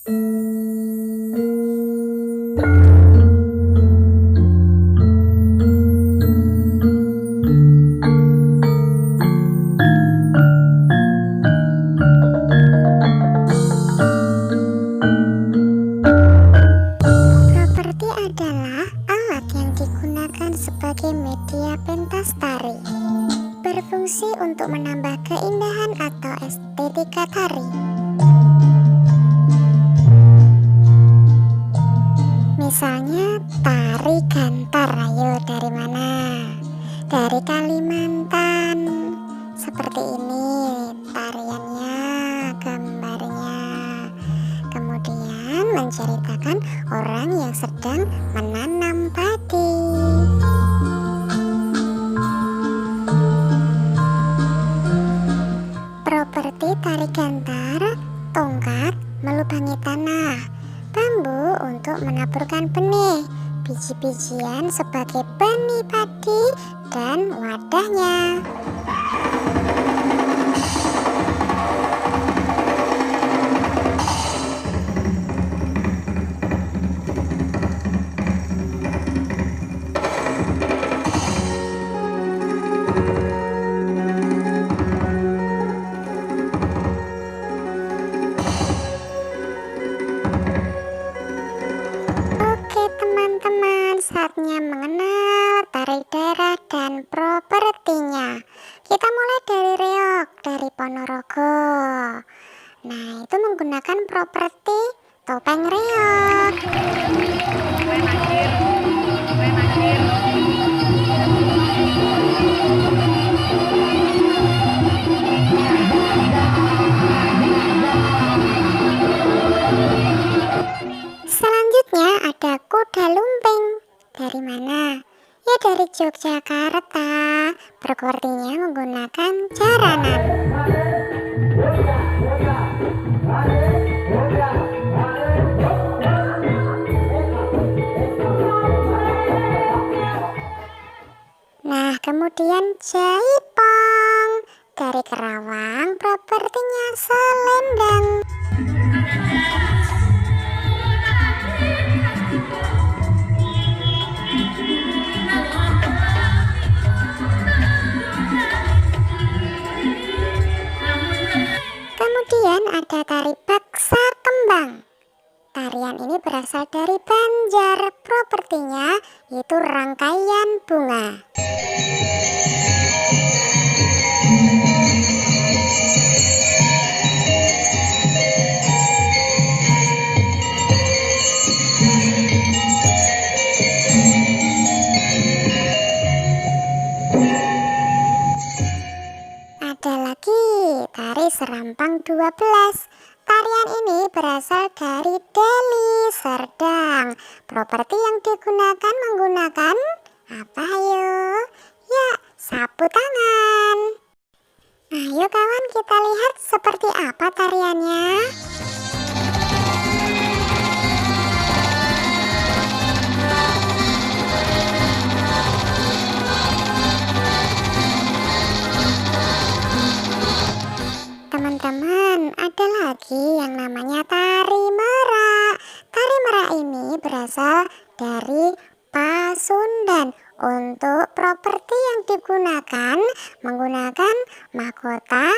Properti adalah alat yang digunakan sebagai media pentas tari, berfungsi untuk menambah keindahan atau estetika tari. Misalnya tari gantar, ayo dari mana? Dari Kalimantan. Seperti ini tariannya, gambarnya. Kemudian menceritakan orang yang sedang menanam padi. Properti tari gantar, tongkat melubangi tanah, bambu untuk menaburkan benih, biji-bijian sebagai benih padi, dan wadahnya. Saatnya mengenal tari daerah dan propertinya. Kita mulai dari reog, dari Ponorogo. Nah, itu menggunakan properti topeng reog. Selanjutnya ada kuda lumping. Dari mana? Ya dari Yogyakarta. Propertinya menggunakan jaranan. Nah, kemudian jaipong. Dari Kerawang, propertinya selendang. Kemudian ada tari baksa kembang. Tarian ini berasal dari Banjar, propertinya yaitu rangkaian bunga. Ada lagi tari serampang 12. Tarian ini berasal dari Deli Serdang. Properti yang digunakan menggunakan apa ayo? Ya, sapu tangan. Ayo kawan, kita lihat seperti apa tariannya. Teman-teman, ada lagi yang namanya tari merak. Tari merak ini berasal dari Pasundan. Untuk properti yang digunakan menggunakan mahkota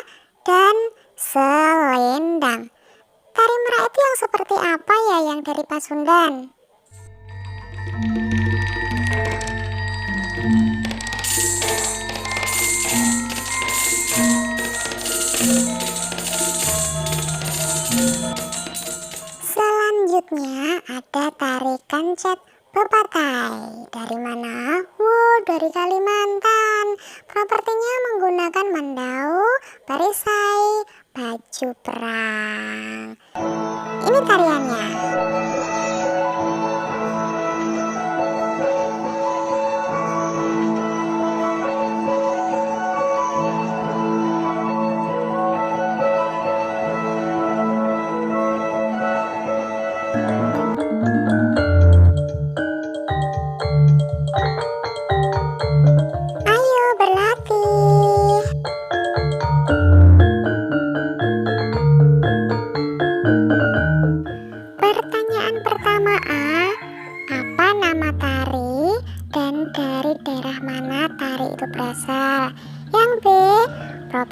dan selendang. Tari merak itu yang seperti apa ya yang dari Pasundan? Selanjutnya ada tari kancet bepatai. Dari mana? Dari Kalimantan. Propertinya menggunakan mandau, perisai, baju perang. Ini tariannya.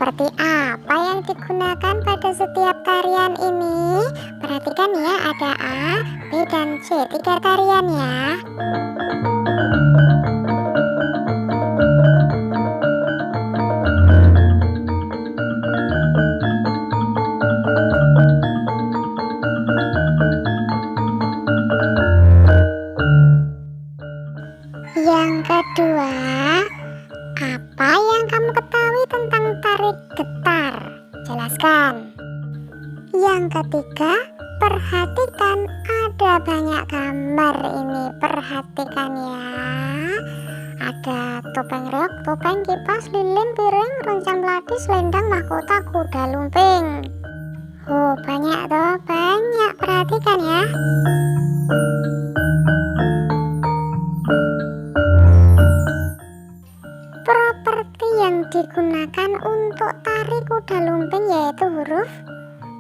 seperti apa yang digunakan pada setiap tarian ini? Perhatikan ya, ada A, B, dan C, 3 tarian ya. Yang kedua, apa yang kamu ketahui tentang tari getar? Jelaskan. Yang ketiga, perhatikan ada banyak gambar ini. Perhatikan ya. Ada topeng reog, topeng, kipas, lilin, piring, roncang melati, selendang, mahkota, kuda lumping. Oh, banyak toh, banyak. Perhatikan ya. Properti yang digunakan untuk tari kuda lumping yaitu huruf.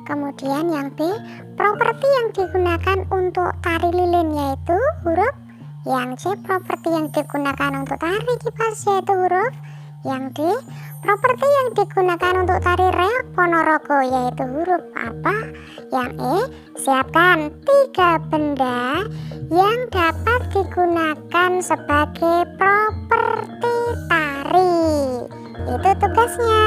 Kemudian yang B, properti yang digunakan untuk tari lilin yaitu huruf. Yang C, properti yang digunakan untuk tari kipas yaitu huruf. Yang D, properti yang digunakan untuk tari reog ponorogo yaitu huruf apa? Yang E, siapkan 3 benda yang dapat digunakan sebagai properti tari. Itu tugasnya.